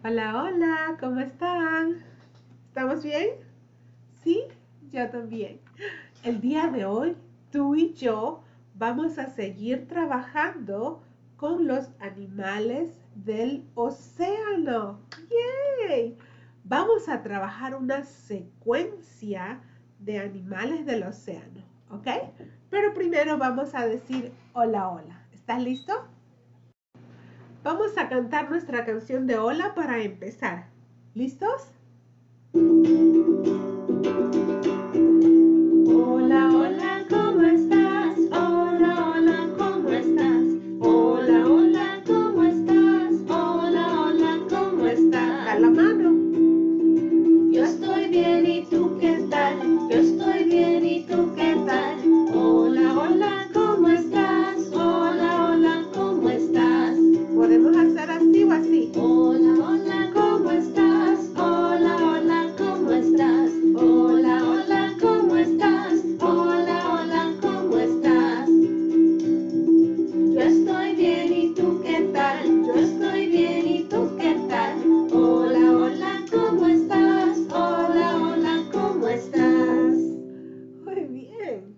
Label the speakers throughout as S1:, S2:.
S1: Hola, hola, ¿cómo están? ¿Estamos bien? Sí, yo también. El día de hoy, tú y yo vamos a seguir trabajando con los animales del océano. ¡Yay! Vamos a trabajar una secuencia de animales del océano, ¿ok? Pero primero vamos a decir hola, hola. ¿Estás listo? Vamos a cantar nuestra canción de hola para empezar. ¿Listos? Hola, hola, ¿cómo estás? Hola, hola, ¿cómo estás? Hola, hola, ¿cómo estás? Hola, hola, ¿cómo estás? Da la mano. Yo estoy bien, ¿y tú qué tal? Yo estoy bien, ¿y tú qué tal? Hola, hola, ¿cómo estás? Hola, hola, ¿cómo estás? Podemos hacer así o así. Hola, hola, ¿cómo estás? Hola, hola, ¿cómo estás? Hola, hola, ¿cómo estás? Hola, hola, ¿cómo estás? Yo estoy bien, ¿y tú qué tal? Yo estoy bien, ¿y tú qué tal? Hola, hola, ¿cómo estás? Hola, hola, ¿cómo estás? Muy bien.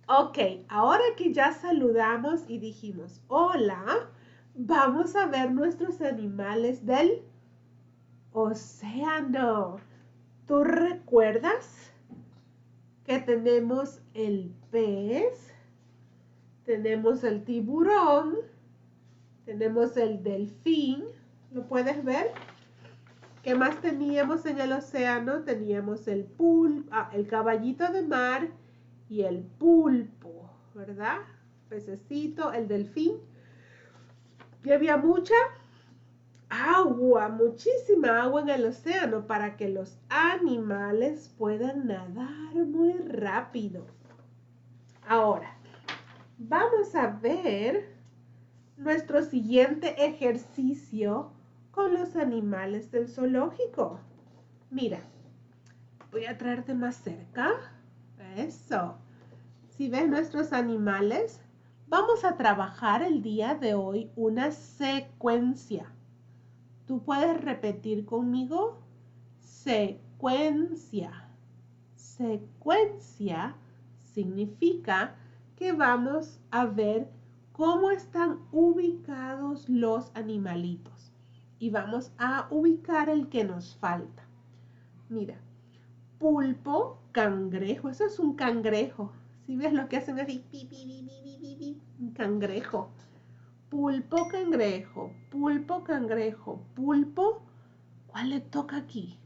S1: Ok, ahora que ya saludamos y dijimos hola, vamos a ver nuestros animales del océano. ¿Tú recuerdas que tenemos el pez, tenemos el tiburón, tenemos el delfín? ¿Lo puedes ver? ¿Qué más teníamos en el océano? Teníamos el caballito de mar y el pulpo, ¿verdad? Pececito, el delfín. Y había mucha agua, muchísima agua en el océano para que los animales puedan nadar muy rápido. Ahora, vamos a ver nuestro siguiente ejercicio con los animales del zoológico. Mira, voy a traerte más cerca. Eso. Si ves nuestros animales, vamos a trabajar el día de hoy una secuencia. ¿Tú puedes repetir conmigo? Secuencia. Secuencia significa que vamos a ver cómo están ubicados los animalitos y vamos a ubicar el que nos falta. Mira, pulpo, cangrejo, eso es un cangrejo. Si ves lo que hacen así, pi, pi, pi, pi, pi, pi, un cangrejo. Pulpo, cangrejo, pulpo, cangrejo, pulpo. ¿Cuál le toca aquí?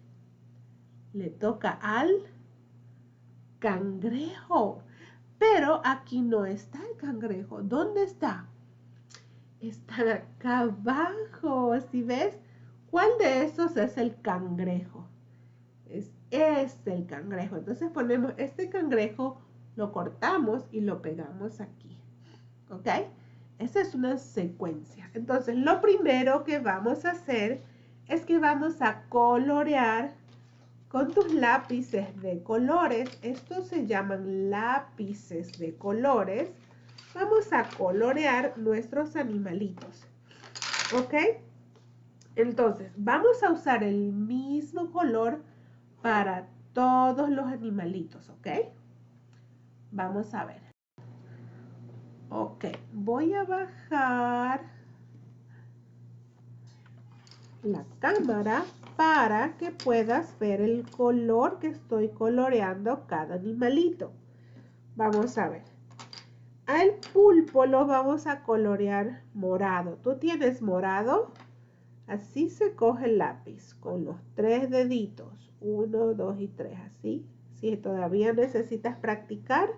S1: Le toca al cangrejo. Pero aquí no está el cangrejo. ¿Dónde está? Está acá abajo. ¿Sí ves? ¿Cuál de esos es el cangrejo? Es este el cangrejo. Entonces ponemos este cangrejo, lo cortamos y lo pegamos aquí. ¿Ok? Esa es una secuencia. Entonces lo primero que vamos a hacer es que vamos a colorear con tus lápices de colores. Estos se llaman lápices de colores. Vamos a colorear nuestros animalitos. ¿Ok? Entonces, vamos a usar el mismo color para todos los animalitos, ¿ok? Vamos a ver. Ok, voy a bajar la cámara para que puedas ver el color que estoy coloreando cada animalito. Vamos a ver. Al pulpo lo vamos a colorear morado. ¿Tú tienes morado? Así se coge el lápiz con los 3 deditos. 1, 2 y 3. Así. Si todavía necesitas practicar,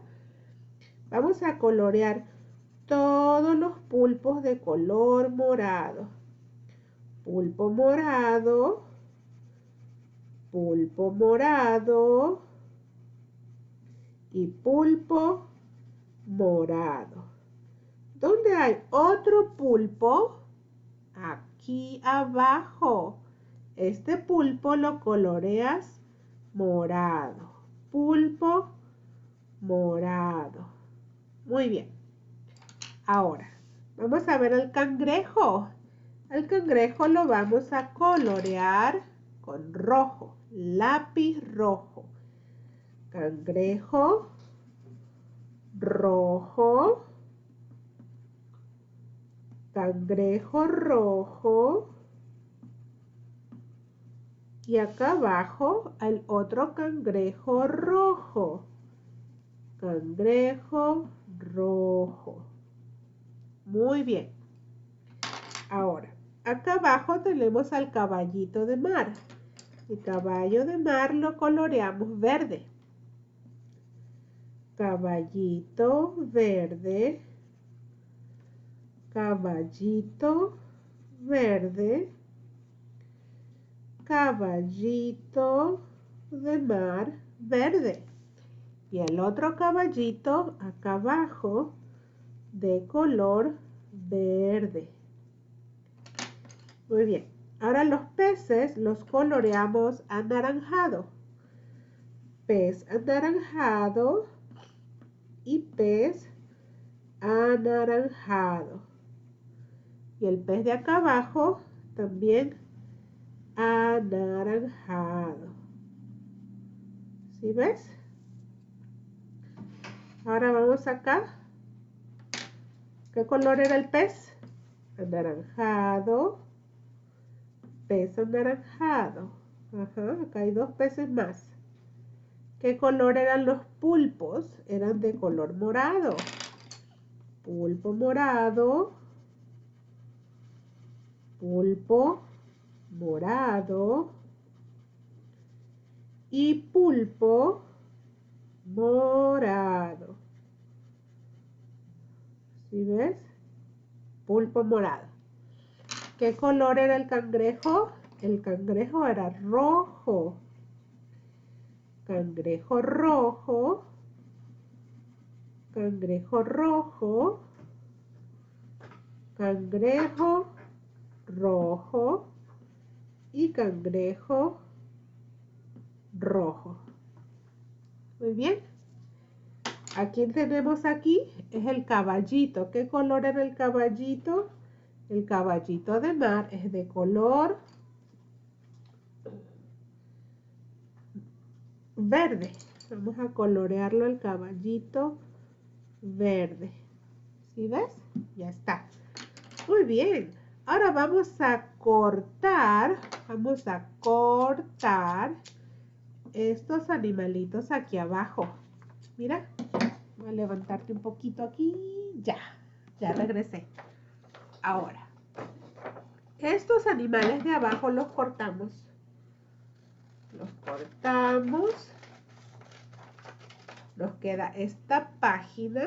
S1: vamos a colorear todos los pulpos de color morado. Pulpo morado. Pulpo morado. Y pulpo morado. ¿Dónde hay otro pulpo? Aquí abajo. Este pulpo lo coloreas morado. Pulpo morado. Muy bien. Ahora, vamos a ver el cangrejo. Al cangrejo lo vamos a colorear con rojo, lápiz rojo. Cangrejo rojo, cangrejo rojo. Y acá abajo el otro cangrejo rojo. Cangrejo rojo. Muy bien. Ahora, acá abajo tenemos al caballito de mar. El caballo de mar lo coloreamos verde. Caballito verde. Caballito verde. Caballito de mar verde. Y el otro caballito acá abajo de color verde. Muy bien. Ahora los peces los coloreamos anaranjado. Pez anaranjado y pez anaranjado. Y el pez de acá abajo también anaranjado. ¿Sí ves? Ahora vamos acá. ¿Qué color era el pez? Anaranjado. Pez anaranjado. Ajá, acá hay dos peces más. ¿Qué color eran los pulpos? Eran de color morado. Pulpo morado. Pulpo morado. Y pulpo morado. ¿Sí ves? Pulpo morado. ¿Qué color era el cangrejo? El cangrejo era rojo. Cangrejo rojo. Cangrejo rojo. Cangrejo rojo. Y cangrejo rojo. Muy bien. Aquí tenemos aquí, es el caballito. ¿Qué color era el caballito? El caballito de mar es de color verde. Vamos a colorearlo el caballito verde. ¿Sí ves? Ya está. Muy bien. Ahora vamos a cortar estos animalitos aquí abajo. Mira, voy a levantarte un poquito aquí. Ya regresé. Ahora, estos animales de abajo los cortamos. Los cortamos. Nos queda esta página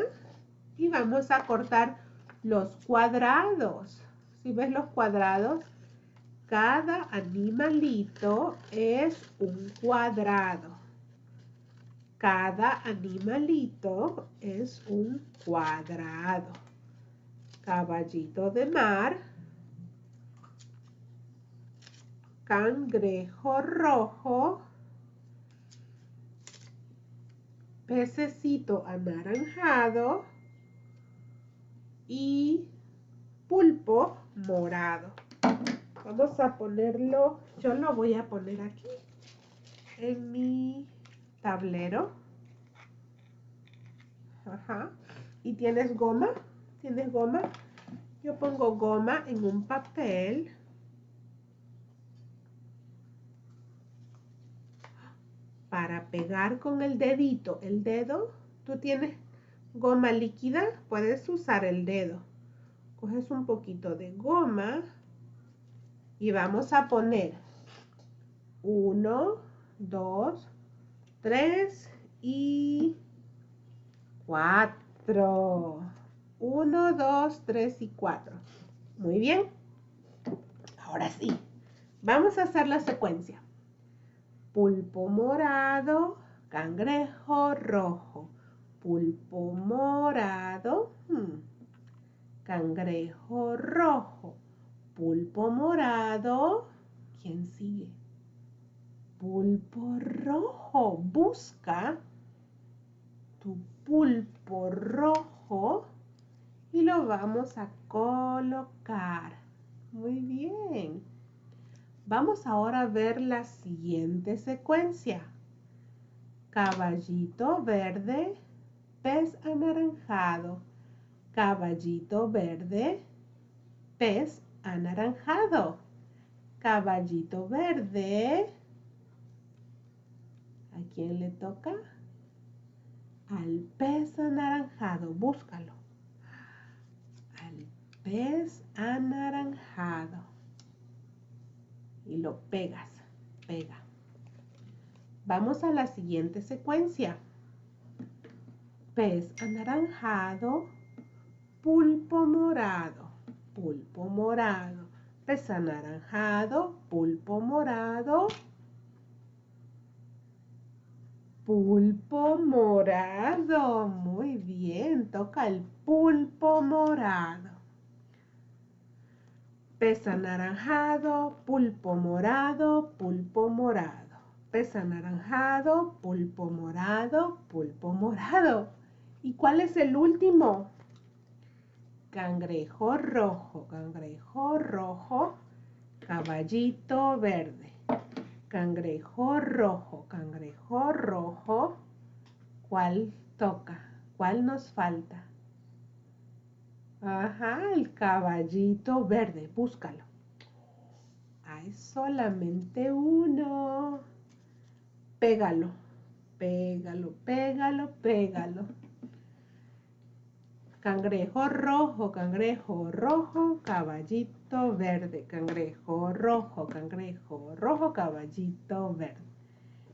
S1: y vamos a cortar los cuadrados. ¿Sí ves los cuadrados? Cada animalito es un cuadrado. Cada animalito es un cuadrado. Caballito de mar. Cangrejo rojo. Pececito anaranjado. Y pulpo morado. Vamos a ponerlo, yo lo voy a poner aquí en mi tablero. Ajá. ¿Y tienes goma? ¿Tienes goma? Yo pongo goma en un papel. Para pegar con el dedito, el dedo. ¿Tú tienes goma líquida? Puedes usar el dedo. Coges un poquito de goma y vamos a poner 1, 2, 3 y 4. 1, 2, 3 y 4. Muy bien. Ahora sí. Vamos a hacer la secuencia. Pulpo morado, cangrejo rojo. Pulpo morado, cangrejo rojo. Pulpo morado. ¿Quién sigue? Pulpo rojo. Busca tu pulpo rojo y lo vamos a colocar. Muy bien. Vamos ahora a ver la siguiente secuencia. Caballito verde, pez anaranjado. Caballito verde, pez anaranjado. Caballito verde. ¿A quién le toca? Al pez anaranjado. Búscalo. Al pez anaranjado. Y lo pegas. Pega. Vamos a la siguiente secuencia. Pez anaranjado, pulpo morado, pulpo morado. Pez anaranjado, pulpo morado, pulpo morado. Muy bien, toca el pulpo morado. Pez anaranjado, pulpo morado, pulpo morado. Pez anaranjado, pulpo morado, pulpo morado. ¿Y cuál es el último? Cangrejo rojo, caballito verde. Cangrejo rojo, cangrejo rojo. ¿Cuál toca? ¿Cuál nos falta? Ajá, el caballito verde, búscalo. Hay solamente uno. Pégalo, pégalo, pégalo, pégalo. Cangrejo rojo, caballito verde. Cangrejo rojo, caballito verde.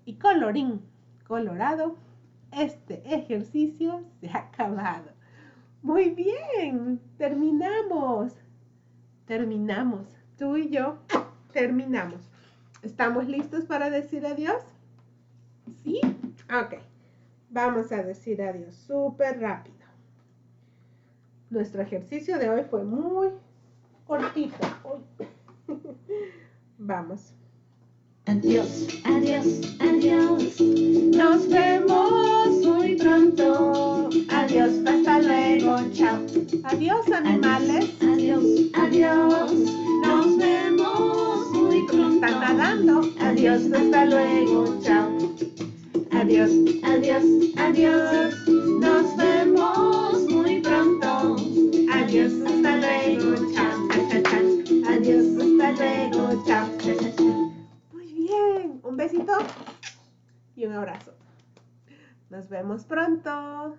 S1: Y colorín colorado, este ejercicio se ha acabado. Muy bien, terminamos. Terminamos. Tú y yo terminamos. ¿Estamos listos para decir adiós? ¿Sí? Ok. Vamos a decir adiós súper rápido. Nuestro ejercicio de hoy fue muy cortito. Vamos.
S2: Adiós, adiós, adiós.
S1: Nos vemos muy pronto. Adiós, hasta luego, chao. Adiós, animales.
S2: Adiós, adiós. Nos vemos muy pronto.
S1: Están nadando. Adiós, hasta luego, chao. Adiós,
S2: Adiós, adiós. Nos vemos muy pronto.
S1: adiós, hasta luego, chao. Cha, cha, cha. Adiós, hasta luego, chao. Cha, cha, cha. Muy bien. Un besito y un abrazo. Nos vemos pronto.